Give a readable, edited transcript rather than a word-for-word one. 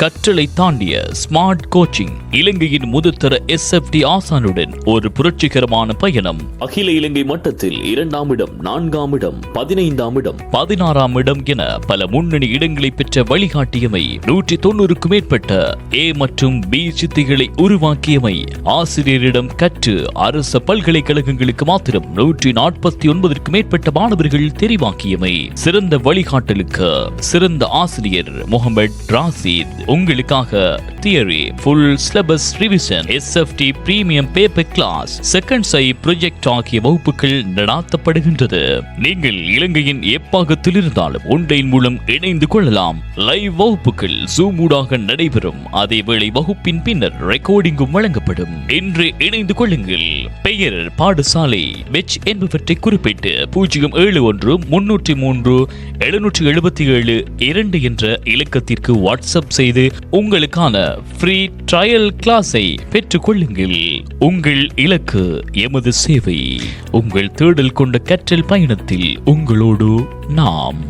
கற்றலை தாண்டிய smart coaching, இலங்கையின் முதற்தர SFT ஆசானுடன் ஒரு புரட்சிகரமான பயணம். அகில இலங்கை மட்டத்தில் 2ஆம் இடம், 4ஆம் இடம், 15ஆம் இடம், 16ஆம் இடம் என பல முன்னணி இடங்களை பெற்ற வழிகாட்டியமை, 190க்கும் மேற்பட்ட A மற்றும் B சித்திகளை உருவாக்கியமை, ஆசிரியரிடம் கற்று அரச பல்கலைக்கழகங்களுக்கு மாத்திரம் 149க்கும் மேற்பட்ட மாணவர்கள் தெரிவாக்கியமை, சிறந்த வழிகாட்டலுக்கு சிறந்த ஆசிரியர் முகமது ராசித். உங்களுக்காக theory, full syllabus revision, SFT premium paper class, second சை ப்ராஜெக்ட் ஆகிய வகுப்புகள் நடாத்தப்படுகின்றது. நீங்கள் இலங்கையின் எப்பாகத்தில் இருந்தாலும் ஆன்லைன் மூலம் இணைந்து கொள்ளலாம். லைவ் வகுப்புகள் Zoom ஊடாக நடைபெறும். அதேவேளை வகுப்பின் பின்னர் ரெக்கார்டிங்கும் வழங்கப்படும். இன்று இணைந்து கொள்ளுங்கள். பெயர், பாடசாலை, பெச் என்பவற்றை குறிப்பிட்டு 071 303 777 2 என்ற இலக்கத்திற்கு வாட்ஸ்அப் செய்து உங்களுக்கான ஃப்ரீ ட்ரையல் கிளாஸை பெற்றுக் கொள்ளுங்கள். உங்கள் இலக்கு எமது சேவை. உங்கள் தேடல் கொண்ட கற்றல் பயணத்தில் உங்களோடு நாம்.